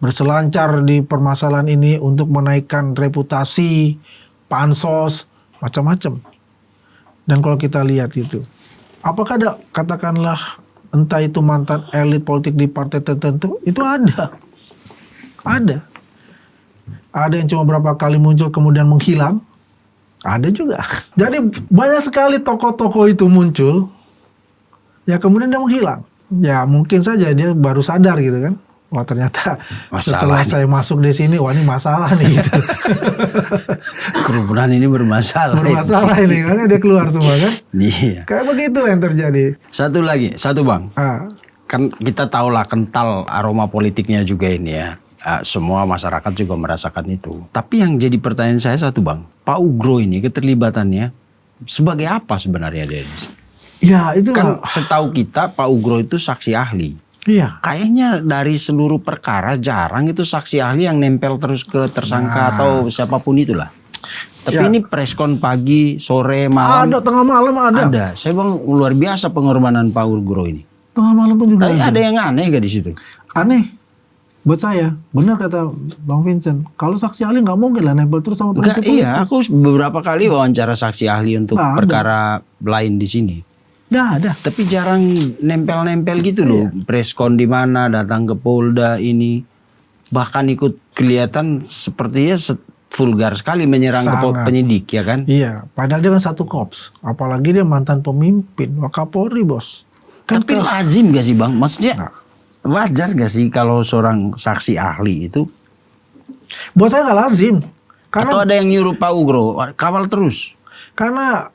Berselancar di permasalahan ini untuk menaikkan reputasi, pansos, macam-macam. Dan kalau kita lihat itu, apakah ada katakanlah entah itu mantan elit politik di partai tertentu, itu ada. Ada yang cuma berapa kali muncul kemudian menghilang. Ada juga. Jadi banyak sekali tokoh-tokoh itu muncul. Ya kemudian dia menghilang. Ya mungkin saja dia baru sadar gitu kan. Wah ternyata setelah saya masuk di sini, wah ini masalah nih. Gitu. Kerumunan ini bermasalah. Bermasalah ini karena dia keluar semua kan. Iya. Kayak begitulah yang terjadi. Satu Bang. Kan kita tahulah kental aroma politiknya juga ini ya. Semua masyarakat juga merasakan itu. Tapi yang jadi pertanyaan saya satu Bang, Pak Ugro ini keterlibatannya sebagai apa sebenarnya dia? Ya itu kan setahu kita Pak Ugro itu saksi ahli. Iya. Kayaknya dari seluruh perkara jarang itu saksi ahli yang nempel terus ke tersangka atau siapapun itulah. Tapi ini preskon pagi, sore, malam. Ada tengah malam ada. Saya Bang luar biasa pengorbanan Pak Ugro ini. Tengah malam pun juga. Tapi ada yang aneh gak di situ? Aneh. Buat saya, benar kata Bang Vincent, kalau saksi ahli nggak mungkin lah nempel terus sama prinsip politik. Iya, aku beberapa kali wawancara saksi ahli untuk perkara lain di sini. Nggak ada. Tapi jarang nempel-nempel gitu loh. Preskon di mana, datang ke Polda ini. Bahkan ikut kelihatan sepertinya vulgar sekali menyerang ke penyidik ya kan. Iya, padahal dia kan satu korps. Apalagi dia mantan pemimpin, Wakapolri bos. Tapi lazim gak sih Bang? Maksudnya wajar gak sih kalau seorang saksi ahli itu? Buat saya nggak lazim. Atau ada yang nyuruh Pak Ugro kawal terus? Karena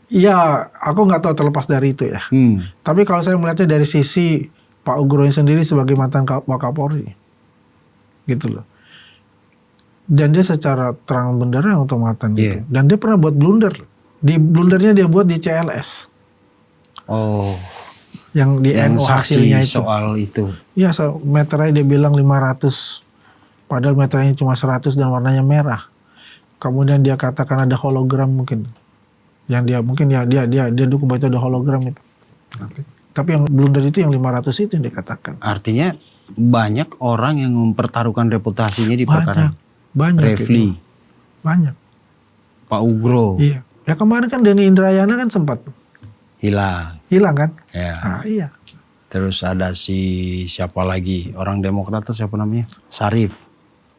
ya aku nggak tahu terlepas dari itu ya. Tapi kalau saya melihatnya dari sisi Pak Ugro sendiri sebagai mantan Wakapolri, gitu loh. Dan dia secara terang benderang untuk mengatakan gitu. Dan dia pernah buat blunder. Di blundernya dia buat di CLS. Oh. Yang di NO hasilnya itu. Soal itu. Iya, meterai dia bilang 500. Padahal meterainya cuma 100 dan warnanya merah. Kemudian dia katakan ada hologram mungkin. Yang dia mungkin dia dukung bahwa itu ada hologram itu. Tapi yang blunder itu yang 500 itu yang dikatakan. Artinya banyak orang yang mempertaruhkan reputasinya di perkara. Banyak. Refli. Gitu. Banyak. Pak Ugro. Iya. Ya kemarin kan Denny Indrayana kan sempat hilang kan? Ya. Nah, iya. Terus ada siapa lagi? Orang Demokrat tuh siapa namanya?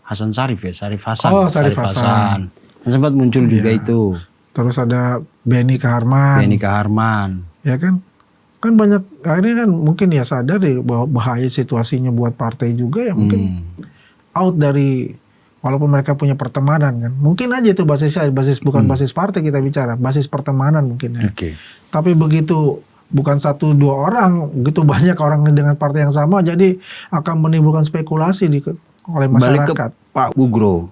Hasan Sarif ya? Sarif Hasan. Oh, Sarif Hasan. Sempat muncul juga itu. Terus ada Benny Kaharman. Ya kan? Kan banyak, akhirnya kan mungkin ya sadar deh bahwa bahaya situasinya buat partai juga ya mungkin out dari, walaupun mereka punya pertemanan kan. Mungkin aja itu basisnya, bukan basis partai kita bicara, basis pertemanan mungkin ya. Tapi begitu bukan 1-2 orang, begitu banyak orang dengan partai yang sama, jadi akan menimbulkan spekulasi oleh masyarakat. Balik ke Pak Ugro.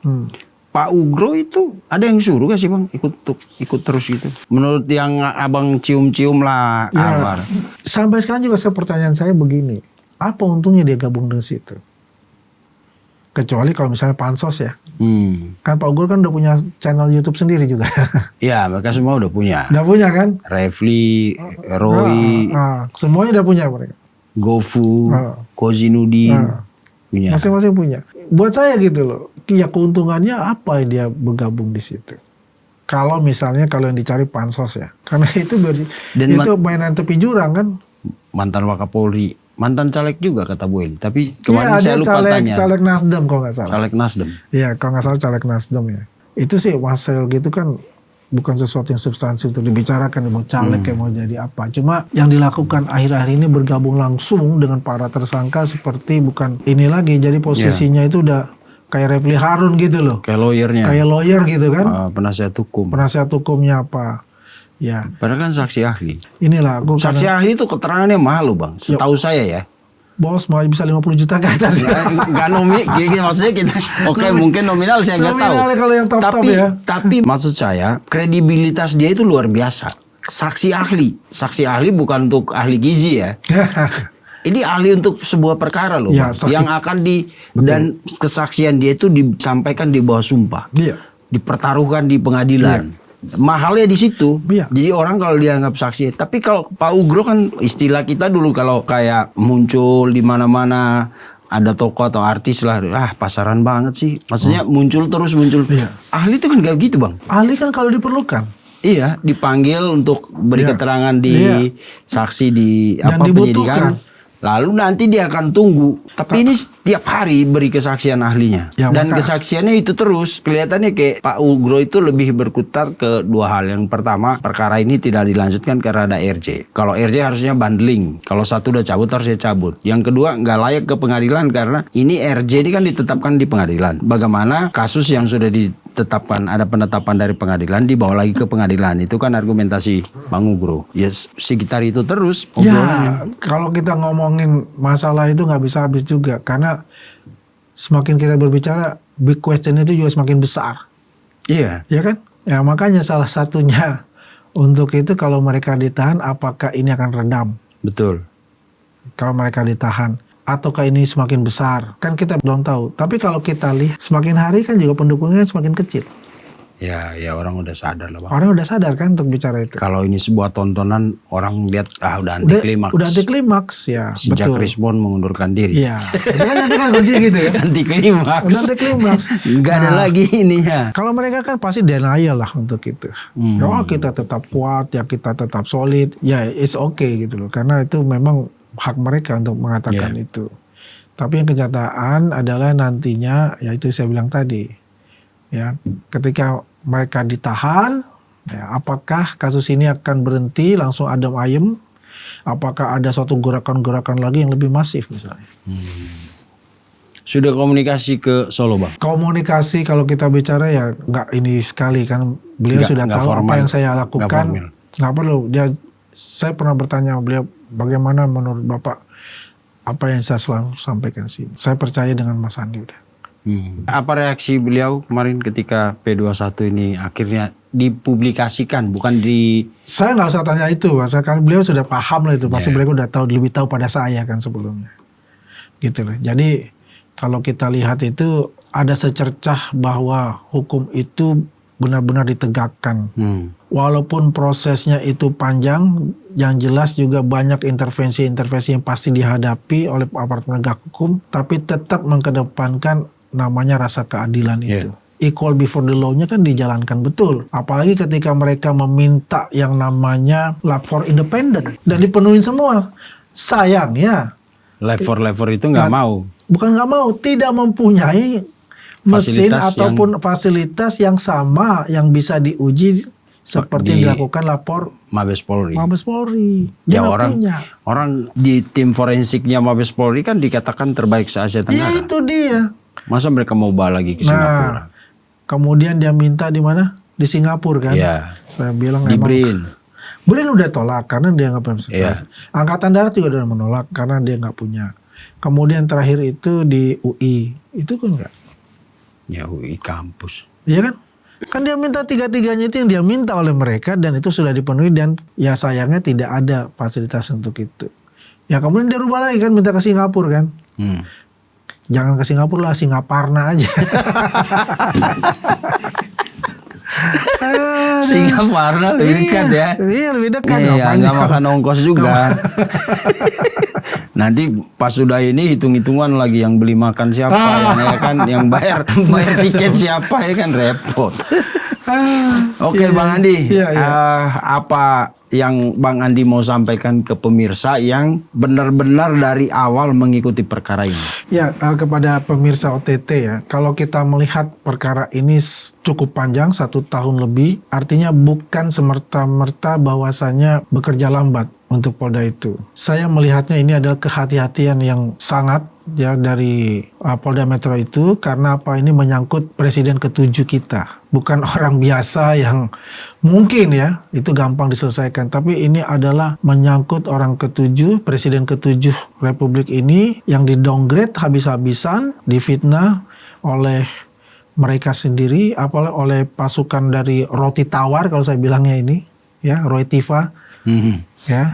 Pak Ugro itu ada yang suruh gak sih Bang ikut terus gitu? Menurut yang Abang cium-cium lah kabar. Sampai sekarang juga pertanyaan saya begini, apa untungnya dia gabung dengan situ? Kecuali kalau misalnya pansos ya. Kan Pak Ugro kan udah punya channel YouTube sendiri juga. Iya, mereka semua udah punya. Udah punya kan? Refli, Roy, semuanya udah punya mereka. Gofu, Kozinudin, punya. Masing-masing punya. Buat saya gitu loh, ya keuntungannya apa dia bergabung di situ? Kalau misalnya yang dicari pansos ya, karena itu mainan tepi jurang kan. Mantan Wakapolri, mantan caleg juga kata Bu Eli. Tapi kemarin saya lupa tanya. Caleg Nasdem kalau nggak salah. Caleg Nasdem. Iya, kalau nggak salah caleg Nasdem ya. Itu sih hasil gitu kan bukan sesuatu yang substansi untuk dibicarakan, mau caleg kayak mau jadi apa. Cuma yang dilakukan akhir-akhir ini bergabung langsung dengan para tersangka seperti bukan ini lagi. Jadi posisinya itu udah kayak Refli Harun gitu loh. Kayak lawyernya. Kayak lawyer gitu kan. Penasihat hukum. Penasihat hukumnya apa. Ya. Padahal kan saksi ahli. Inilah. Saksi ahli itu keterangannya mahal loh Bang. Setahu saya ya. Bos mau bisa 50 juta ke atas. Nggak maksudnya kita. Oke, mungkin nominal saya nggak tahu. Kalau yang top ya. Tapi maksud saya kredibilitas dia itu luar biasa. Saksi ahli bukan untuk ahli gizi ya. Ini ahli untuk sebuah perkara loh, ya, yang akan dan kesaksian dia itu disampaikan di bawah sumpah, dipertaruhkan di pengadilan. Mahalnya di situ. Jadi orang kalau dianggap saksi, tapi kalau Pak Ugro kan istilah kita dulu kalau kayak muncul di mana-mana ada tokoh atau artis lah, pasaran banget sih. Maksudnya muncul. Ahli itu kan gak gitu Bang. Ahli kan kalau diperlukan. Iya, dipanggil untuk beri keterangan di saksi di dan penyidikan. Lalu nanti dia akan tunggu. Tapi ini setiap hari beri kesaksian ahlinya. Dan kesaksiannya itu terus. Kelihatannya kayak Pak Ugro itu lebih berkutat ke dua hal. Yang pertama, perkara ini tidak dilanjutkan karena ada RJ. Kalau RJ harusnya bundling. Kalau satu udah cabut harusnya cabut. Yang kedua, nggak layak ke pengadilan karena ini RJ ini kan ditetapkan di pengadilan. Bagaimana kasus yang sudah ditetapkan, ada penetapan dari pengadilan, dibawa lagi ke pengadilan. Itu kan argumentasi Bang Ugro. Sekitar itu terus. Ya, kalau kita ngomongin masalah itu nggak bisa habis juga karena semakin kita berbicara big question itu juga semakin besar. Iya. Ya kan? Ya makanya salah satunya untuk itu kalau mereka ditahan apakah ini akan redam? Betul. Kalau mereka ditahan ataukah ini semakin besar? Kan kita belum tahu. Tapi kalau kita lihat semakin hari kan juga pendukungnya semakin kecil. Ya orang udah sadar lah Bang. Orang udah sadar kan untuk bicara itu. Kalau ini sebuah tontonan orang lihat udah anti klimaks. Udah anti klimaks ya. Sejak Rismon mengundurkan diri. Iya. Itu kan nanti kan kunci gitu ya. Anti klimaks. Udah anti klimaks. Gak ada lagi ininya. Kalau mereka kan pasti denial lah untuk itu. Kita tetap kuat ya, kita tetap solid. Ya it's okay gitu loh. Karena itu memang hak mereka untuk mengatakan itu. Tapi yang kenyataan adalah nantinya ya itu saya bilang tadi. Ya, ketika mereka ditahan, ya, apakah kasus ini akan berhenti langsung adem ayem apakah ada suatu gerakan-gerakan lagi yang lebih masif misalnya. Sudah komunikasi ke Solo, Bang? Komunikasi kalau kita bicara ya nggak ini sekali kan, beliau sudah tahu formal, apa yang saya lakukan. Nggak perlu. Saya pernah bertanya sama beliau, bagaimana menurut Bapak apa yang saya selalu sampaikan sih. Saya percaya dengan Mas Andi udah. Apa reaksi beliau kemarin ketika P21 ini akhirnya dipublikasikan, bukan di... Saya nggak usah tanya itu, Mas. Kan beliau sudah paham lah itu. Pasti beliau udah tahu, lebih tahu pada saya kan sebelumnya. Gitu loh. Jadi kalau kita lihat itu ada secercah bahwa hukum itu benar-benar ditegakkan. Walaupun prosesnya itu panjang, yang jelas juga banyak intervensi-intervensi yang pasti dihadapi oleh aparat penegak hukum, tapi tetap mengedepankan namanya rasa keadilan itu. Equal before the law-nya kan dijalankan betul. Apalagi ketika mereka meminta yang namanya lapor independen dan dipenuhi semua. Sayangnya Lapor itu nggak mau. Bukan nggak mau, tidak mempunyai mesin ataupun fasilitas yang sama yang bisa diuji seperti yang dilakukan lapor Mabes Polri. Dia orang di tim forensiknya Mabes Polri kan dikatakan terbaik se-Asia Tenggara. Ya itu dia. Masa mereka mau bawa lagi ke Singapura? Kemudian dia minta di mana? Di Singapura kan? Iya. Saya bilang di BRIN. BRIN udah tolak karena dia nggak punya. Angkatan Darat juga udah menolak karena dia nggak punya. Kemudian terakhir itu di UI, itu kan enggak? Ya UI kampus. Iya kan? Kan dia minta tiga-tiganya itu yang dia minta oleh mereka dan itu sudah dipenuhi dan ya sayangnya tidak ada fasilitas untuk itu. Ya kemudian dia rubah lagi kan minta ke Singapura kan? Jangan ke Singapura lah, Singaparna aja. Singaparna lebih dekat ya. Iya lebih dekat. Iya nggak makan ongkos juga. Nanti pas sudah ini hitung-hitungan lagi yang beli makan siapa yang bayar tiket siapa ya kan repot. Oke, Bang Andi, apa yang Bang Andi mau sampaikan ke pemirsa yang benar-benar dari awal mengikuti perkara ini? Ya, kepada pemirsa OTT ya, kalau kita melihat perkara ini cukup panjang, 1 tahun lebih, artinya bukan semerta-merta bahwasanya bekerja lambat untuk Polda itu. Saya melihatnya ini adalah kehati-hatian yang sangat ya dari Polda Metro itu, karena apa, ini menyangkut presiden ke-7 kita. Bukan orang biasa yang mungkin ya itu gampang diselesaikan, tapi ini adalah menyangkut orang ke-7, presiden ke-7 Republik ini yang di-downgrade habis-habisan, difitnah oleh mereka sendiri, apalagi oleh pasukan dari roti tawar kalau saya bilangnya ini, ya Roy Tifa, ya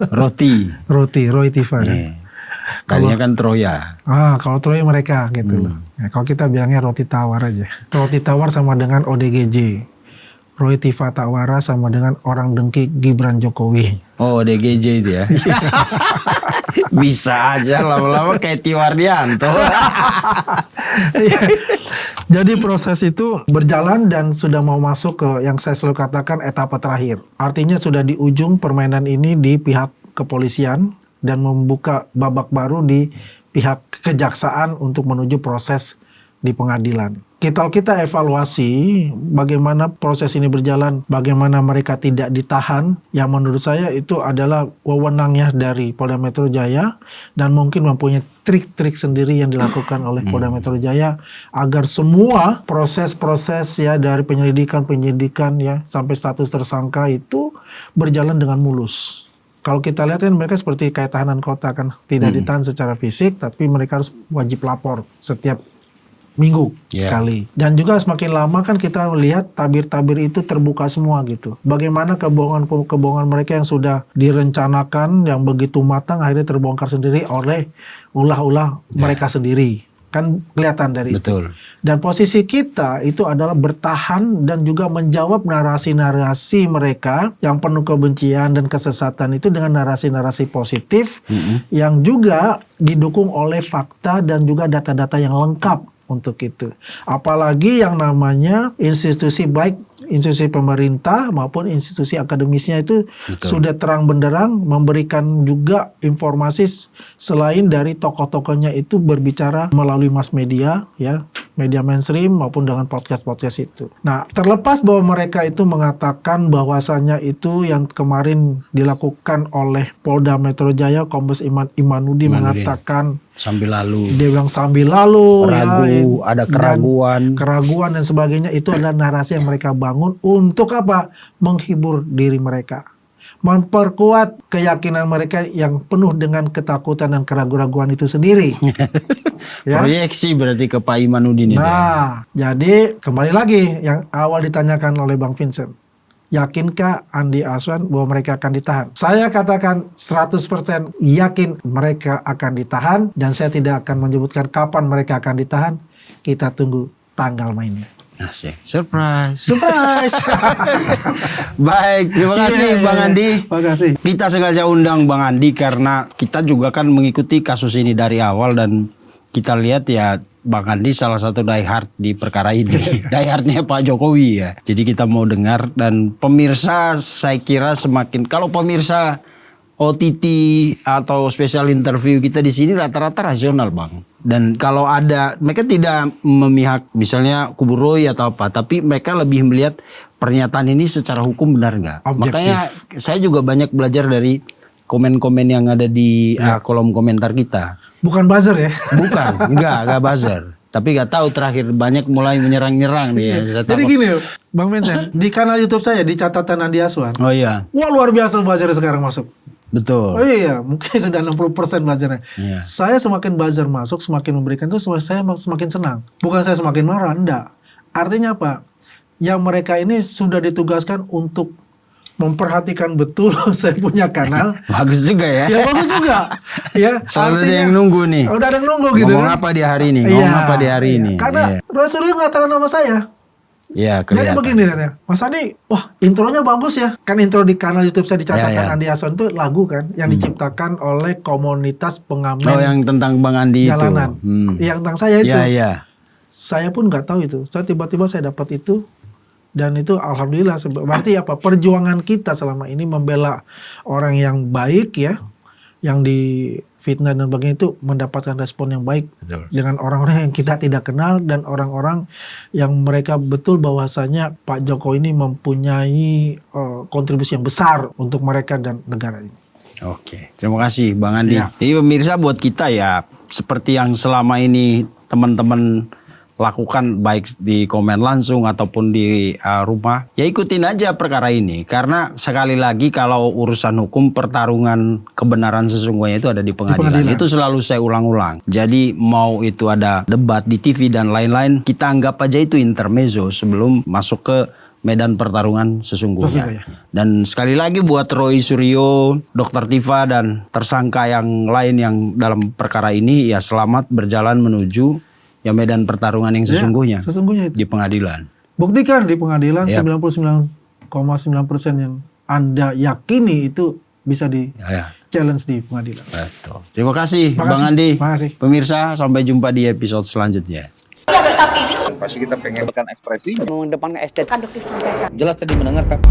Roy Tifa. Ya. Kalinya kan Troya. Kalau Troya mereka gitu. Ya, kalau kita bilangnya roti tawar aja. Roti tawar sama dengan ODGJ. Roy Tifa Tawara sama dengan orang dengki Gibran Jokowi. Oh, ODGJ itu ya. Bisa aja lama-lama kayak Tiwardianto. Jadi proses itu berjalan dan sudah mau masuk ke yang saya selalu katakan etapa terakhir. Artinya sudah di ujung permainan ini di pihak kepolisian dan membuka babak baru di pihak kejaksaan untuk menuju proses di pengadilan. Kita evaluasi bagaimana proses ini berjalan, bagaimana mereka tidak ditahan, yang menurut saya itu adalah wewenangnya dari Polda Metro Jaya dan mungkin mempunyai trik-trik sendiri yang dilakukan oleh Polda Metro Jaya agar semua proses-proses ya dari penyidikan ya sampai status tersangka itu berjalan dengan mulus. Kalau kita lihat kan mereka seperti kayak tahanan kota kan, tidak ditahan secara fisik tapi mereka harus wajib lapor setiap minggu sekali. Dan juga semakin lama kan kita melihat tabir-tabir itu terbuka semua gitu. Bagaimana kebohongan mereka yang sudah direncanakan yang begitu matang akhirnya terbongkar sendiri oleh ulah-ulah mereka sendiri. Kan kelihatan dari itu. Dan posisi kita itu adalah bertahan dan juga menjawab narasi-narasi mereka yang penuh kebencian dan kesesatan itu dengan narasi-narasi positif yang juga didukung oleh fakta dan juga data-data yang lengkap untuk itu. Apalagi yang namanya institusi baik institusi pemerintah maupun institusi akademisnya itu sudah terang benderang memberikan juga informasi selain dari tokoh-tokohnya itu berbicara melalui mass media, ya, media mainstream maupun dengan podcast-podcast itu. Nah, terlepas bahwa mereka itu mengatakan bahwasanya itu yang kemarin dilakukan oleh Polda Metro Jaya, Kombes Imanudi mengatakan sambil lalu. Dia bilang sambil lalu, ragu, ya, ada keraguan dan sebagainya. Itu adalah narasi yang mereka bangun untuk apa? Menghibur diri mereka, memperkuat keyakinan mereka yang penuh dengan ketakutan dan keraguan-raguan itu sendiri. Ya? Proyeksi berarti ke Pak Imanudin. Nah, jadi kembali lagi yang awal ditanyakan oleh Bang Vincent. Yakinkah Andi Aswan bahwa mereka akan ditahan? Saya katakan 100% yakin mereka akan ditahan, dan saya tidak akan menyebutkan kapan mereka akan ditahan. Kita tunggu tanggal mainnya. Asik. Surprise. Surprise. Baik, terima kasih Bang Andi. Terima kasih. Kita sengaja undang Bang Andi karena kita juga kan mengikuti kasus ini dari awal, dan kita lihat ya Bang Andi salah satu diehard di perkara ini. Diehardnya Pak Jokowi ya. Jadi kita mau dengar, dan pemirsa saya kira semakin, kalau pemirsa OTT atau special interview kita di sini rata-rata rasional Bang. Dan kalau ada, mereka tidak memihak misalnya kubu Roy atau apa, tapi mereka lebih melihat pernyataan ini secara hukum benar nggak. Makanya saya juga banyak belajar dari komen-komen yang ada di kolom komentar kita. Bukan buzzer ya? Bukan, enggak buzzer. Tapi nggak tahu terakhir banyak mulai menyerang-nyerang nih. Jadi gini Bang Vincent, di kanal YouTube saya di catatan Andi Aswan. Oh iya. Wah, luar biasa buzzer sekarang masuk. Betul. Oh iya, mungkin sudah 60% buzzernya. Iya. Saya semakin buzzer masuk, semakin memberikan itu, saya semakin senang. Bukan saya semakin marah, enggak. Artinya apa? Yang mereka ini sudah ditugaskan untuk memperhatikan betul saya punya kanal. Bagus juga ya. Ya bagus juga. Ya, selalu ada yang nunggu nih. Udah ada yang nunggu gitu kan. Ngomong apa di hari ini? Ngomong apa di hari ini? Karena Rasulullah mengatakan nama saya. Iya, Jadi kelihatan. begini katanya, Mas Andi, wah intronya bagus ya. Kan intro di kanal YouTube saya di catatan Andi Aswan itu lagu kan yang diciptakan oleh komunitas pengamen. Oh, yang tentang Bang Andi jalanan. itu. Yang tentang saya itu. Iya. Saya pun nggak tahu itu. Saya tiba-tiba saya dapat itu, dan itu alhamdulillah. Berarti apa? Perjuangan kita selama ini membela orang yang baik ya, yang di fitnah dan sebagainya itu mendapatkan respon yang baik. Betul. Dengan orang-orang yang kita tidak kenal dan orang-orang yang mereka betul bahwasanya Pak Jokowi ini mempunyai kontribusi yang besar untuk mereka dan negara ini. Oke, terima kasih Bang Andi. Ya. Jadi pemirsa, buat kita ya, seperti yang selama ini teman-teman lakukan baik di komen langsung ataupun di rumah, ya ikutin aja perkara ini, karena sekali lagi kalau urusan hukum, pertarungan kebenaran sesungguhnya itu ada di pengadilan. Itu selalu saya ulang-ulang. Jadi mau itu ada debat di TV dan lain-lain, kita anggap aja itu intermezzo sebelum masuk ke medan pertarungan sesungguhnya. Dan sekali lagi buat Roy Suryo, Dr. Tifa dan tersangka yang lain yang dalam perkara ini, ya selamat berjalan menuju ya medan pertarungan yang sesungguhnya, sesungguhnya itu di pengadilan. Buktikan di pengadilan 99,9% yang Anda yakini itu bisa di challenge di pengadilan. Betul. Terima kasih Bang Andi. Pemirsa, sampai jumpa di episode selanjutnya. Pasti kita pengen ekspresi mengedepankan estetika. jelas tadi mendengarkan